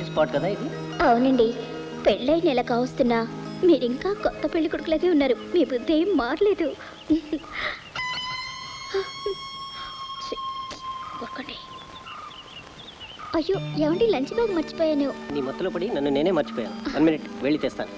Spot కదా ఇది? అవునండి, పెళ్ళై నెల కావస్తున్నా మీరింకా కొత్త పెళ్లి కొడుకులాగే ఉన్నారు. మీ బుద్ధి ఏం మారలేదు. అయ్యో ఏమండి, లంచ్ బ్యాగ్ మర్చిపోయాను. నీ మొత్తలో పడి నన్ను నేనే మర్చిపోయాను. 1 మినిట్ వెళ్ళి తెస్తాను.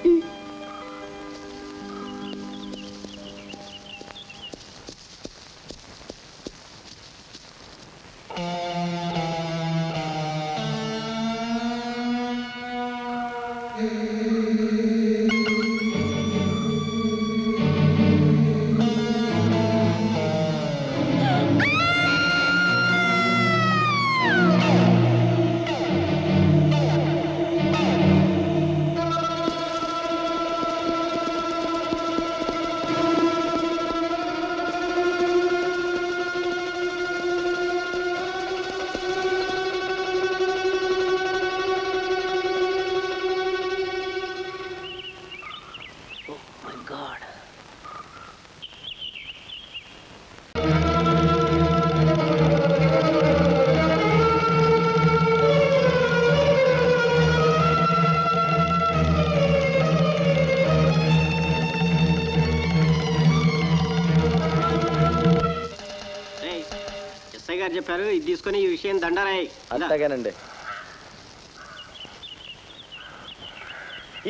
చెప్పారు, ఇది తీసుకొని ఈ విషయం దండరాయి. అంతేగానండి.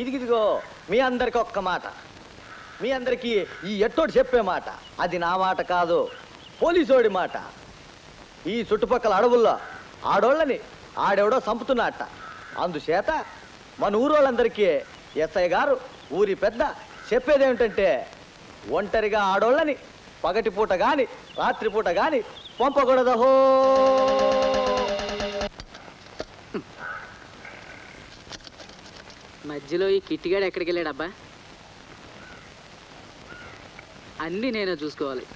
ఇదిగో మీ అందరికి ఒక్క మాట, మీ అందరికీ ఈ ఎట్టోడు చెప్పే మాట, అది నా మాట కాదు, పోలీసోడి మాట. ఈ చుట్టుపక్కల అడవుల్లో ఆడోళ్ళని ఆడెవడో చంపుతున్నట్ట. అందుచేత మన ఊరోళ్ళందరికీ ఎస్ఐ గారు ఊరి పెద్ద చెప్పేదేమిటంటే, ఒంటరిగా ఆడోళ్ళని పగటిపూట గాని రాత్రిపూట గాని పంపకూడదహో. మధ్యలో ఈ కిట్టిగాడు ఎక్కడికి వెళ్ళాడబ్బా? అన్నీ నేనే చూసుకోవాలి.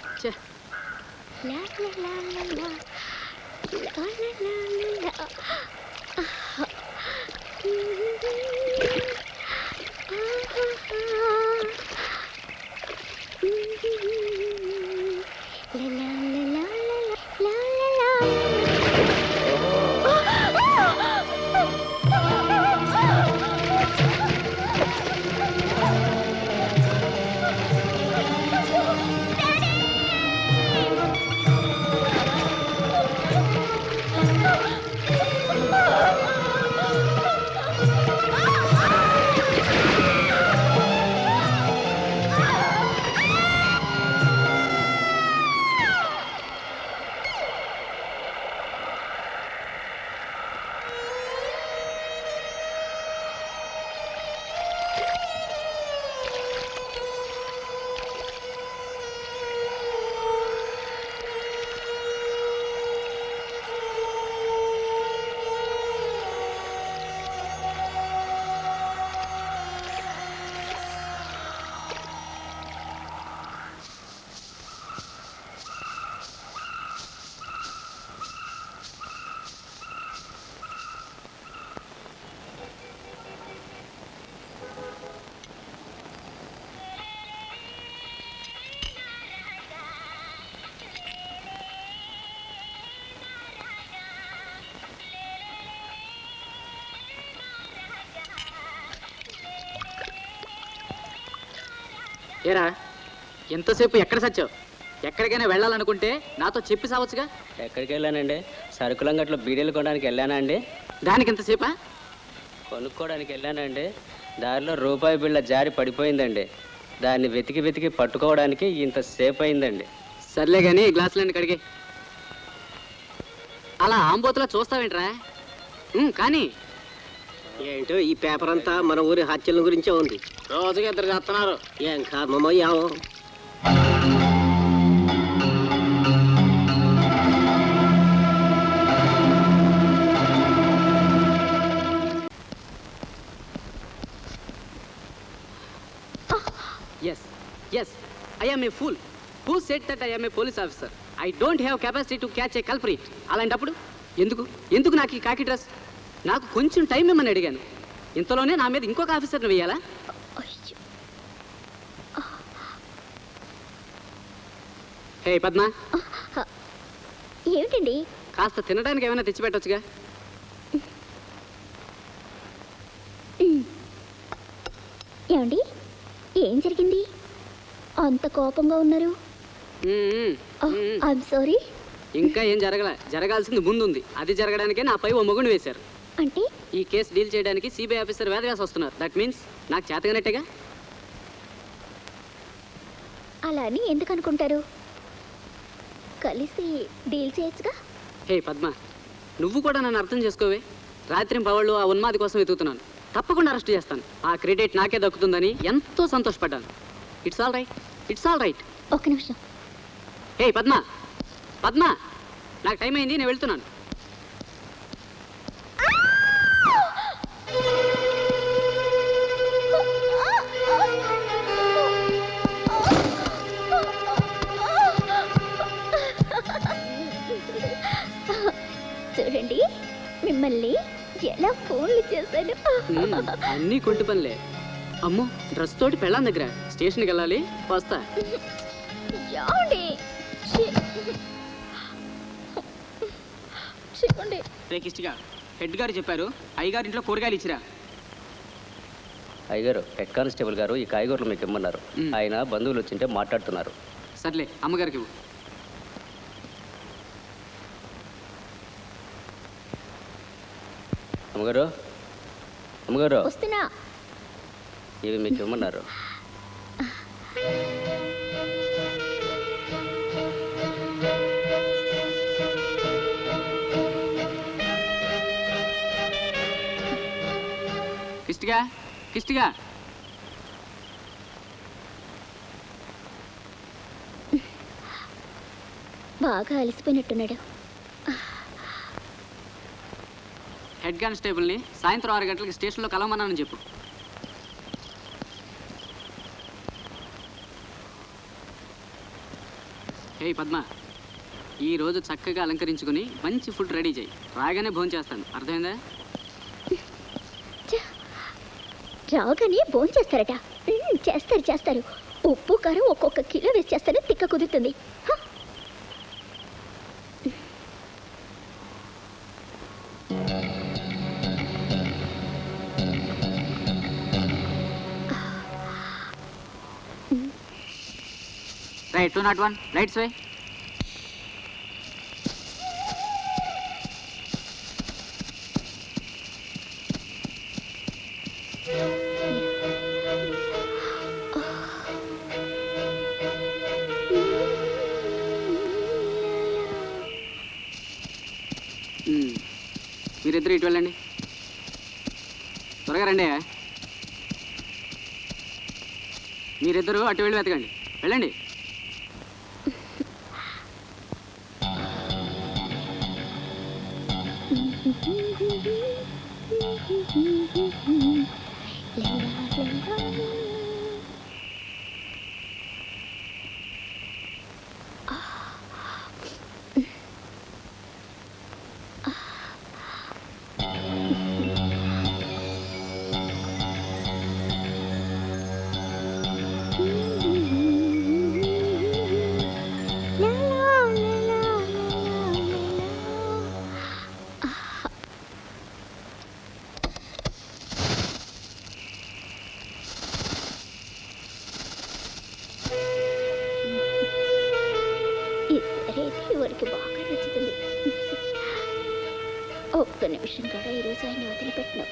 ఏరా ఎంతసేపు ఎక్కడ సచ్చావు? ఎక్కడికైనా వెళ్ళాలనుకుంటే నాతో చెప్పి సావచ్చుగా. ఎక్కడికి వెళ్ళానండి? సరుకులంగట్లో బీడీలు కొనడానికి వెళ్ళానా అండి? దానికి ఎంతసేపా? కొనుక్కోవడానికి వెళ్ళానండి. దారిలో రూపాయి బిళ్ళ జారి పడిపోయిందండి. దాన్ని వెతికి వెతికి పట్టుకోవడానికి ఇంతసేపు అయిందండి. సర్లే కానీ గ్లాసులన్నీ కడిగే. అలా ఆంబోతులా చూస్తావేంట్రా? కానీ ఏంటో ఈ పేపర్ అంతా మన ఊరి హత్యల గురించే ఉంది. రోజుకి ఇద్దరు చేస్తున్నారు. ఏం కర్మమయ్యావు. Yes, yes, I am a fool. Who said that I am a police officer? I don't have capacity to catch a culprit. అలాంటప్పుడు ఎందుకు నాకు ఈ కాకి డ్రెస్? నాకు కొంచెం టైం ఇమ్మని అడిగాను. ఇంతలోనే నా మీద ఇంకొక ఆఫీసర్ని వేయాలా? అయ్యో. హే పద్మ, ఏమిటండి? కాస్త తినడానికి ఏమైనా తెచ్చిపెట్టొచ్చుగా. ఏమండి, ఏం జరిగింది? అంత కోపంగా ఉన్నారు. I'm sorry. ఇంకా ఏం జరగాల్సింది ముందుంది. అది జరగడానికే నాపై ఓ మొగుడు వేశారు. అంటే ఈ కేసు డీల్ చేయడానికి సిబిఐ ఆఫీసర్ వేదవ్యాస్ వస్తున్నారు. దట్ మీన్స్ నాకు చేతగానట్టేగా. అలా అని ఎందుకు అనుకుంటారు? కలిసి డీల్ చేయొచ్చుగా. హే పద్మ, నువ్వు కూడా నన్ను అర్థం చేసుకోవే. రాత్రి పవళ్ళు ఆ ఉన్మాది కోసం వెతుకుతున్నాను. తప్పకుండా అరెస్ట్ చేస్తాను. ఆ క్రెడిట్ నాకే దక్కుతుందని ఎంతో సంతోషపడ్డాను. It's all right, it's all right. ఒక్క నిమిషం. హే పద్మ, నాకు టైం అయింది, నేను వెళ్తున్నాను. చూడండి, మిమ్మల్ని ఎలా ఫోన్లు చేశాను. అన్నీ కొంటి పనులే. అమ్మో, డ్రెస్ తోటి పెళ్ళాం దగ్గర స్టేషన్కి వెళ్ళాలి. వస్తా. కిష్టిగా హెడ్ గారు చెప్పారు, అయ్యగారి ఇంట్లో కూరగాయలు ఇచ్చిరా. అయ్యగారు, హెడ్ కానిస్టేబుల్ గారు ఈ కాయగూరలు మీకు ఇమ్మన్నారు. ఆయన బంధువులు వచ్చింటే మాట్లాడుతున్నారు. సర్లే, అమ్మగారికి ఇవ్వు. అమ్మగారు వస్తున్నా. ఇవి మీకు ఇమ్మన్నారు. కిష్టిగా బాగా అలసిపోయినట్టున్నాడు. హెడ్ కానిస్టేబుల్ని సాయంత్రం 6 గంటలకి స్టేషన్లో కలవమన్నానని చెప్పు. హే పద్మ, ఈరోజు చక్కగా అలంకరించుకుని మంచి ఫుడ్ రెడీ చేయి. రాగానే భోంచేస్తాను, అర్థమైందా? రాగానే భోంచేస్తారట. చేస్తారు. ఉప్పు కారం ఒక్కొక్క కిలో వేసి చేస్తాను. తిక్క కుదురుతుంది. రైట్ 201 రైట్స్ వే. మీరిద్దరు ఇటు వెళ్ళండి. త్వరగా రండి. మీరిద్దరూ అటు వెళ్ళి వెతకండి. వెళ్ళండి. ఒక్క నిమిషం కూడా ఈరోజు ఆయన్ని వదిలిపెట్టను.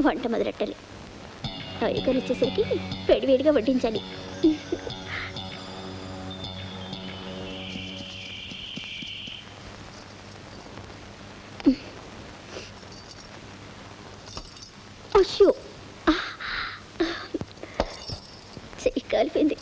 వంట మొదలెట్టాలి. అయ్యగారు వచ్చేసరికి వేడివేడిగా వడ్డించాలి. అయ్యో, చెయ్యి కాలిపోయింది.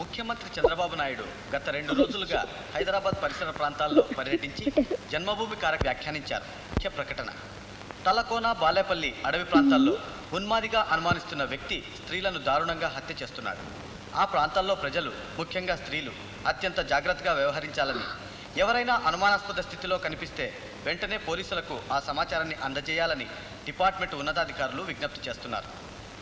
ముఖ్యమంత్రి చంద్రబాబు నాయుడు గత 2 రోజులుగా హైదరాబాద్ పరిసర ప్రాంతాల్లో పర్యటించి జన్మభూమి కారక వ్యాఖ్యానించారు. ముఖ్య ప్రకటన: తలకోన, బాలేపల్లి అడవి ప్రాంతాల్లో ఉన్మాదిగా అనుమానిస్తున్న వ్యక్తి స్త్రీలను దారుణంగా హత్య చేస్తున్నాడు. ఆ ప్రాంతాల్లో ప్రజలు, ముఖ్యంగా స్త్రీలు, అత్యంత జాగ్రత్తగా వ్యవహరించాలని, ఎవరైనా అనుమానాస్పద స్థితిలో కనిపిస్తే వెంటనే పోలీసులకు ఆ సమాచారాన్ని అందజేయాలని డిపార్ట్మెంట్ ఉన్నతాధికారులు విజ్ఞప్తి చేస్తున్నారు.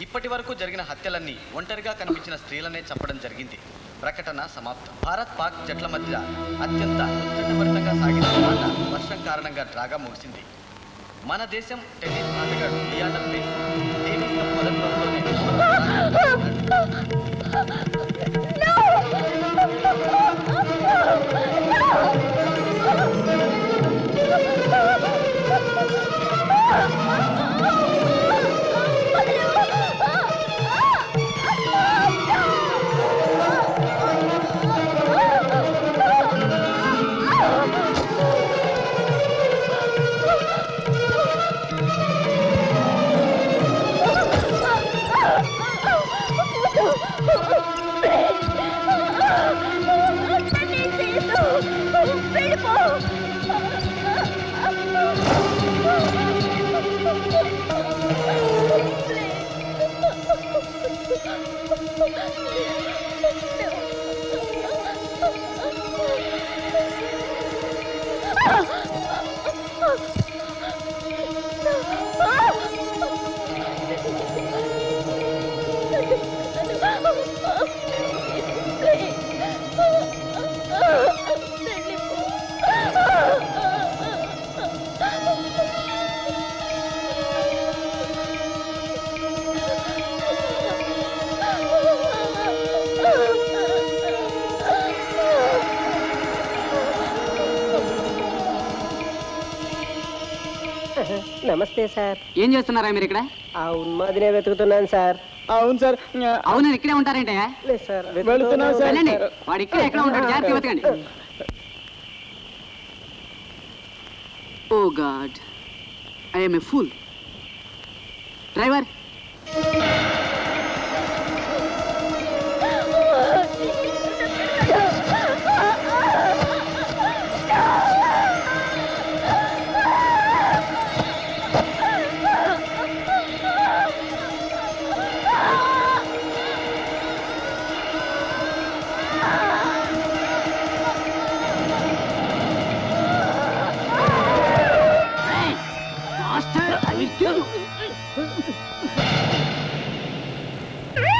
ఇప్పటి వరకు జరిగిన హత్యలన్నీ ఒంటరిగా కనిపించిన స్త్రీలనే చంపడం జరిగింది. ప్రకటన సమాప్తం. భారత్ పాక్ జట్ల మధ్య అత్యంత ఉత్కంఠభరితంగా సాగిన ఆట వర్షం కారణంగా డ్రాగా ముగిసింది. మన దేశం టెన్నిస్ ఆటగాడు లియాండర్ పేస్ డేవిస్ కప్ మొదటి నమస్తే సార్. ఏం చేస్తున్నారా మీరు ఇక్కడ? ఆ ఉన్మాదినే వెతుకుతున్నాను సార్. అవును సార్. అవును, ఇక్కడే ఉంటారేంటే? లేదు సార్, వెళ్ళండి, వాడు ఇక్కడ ఎక్కడ ఉంటాడు, జాగ్రత్తగా వెతకండి. Oh God, I am a fool. Driver,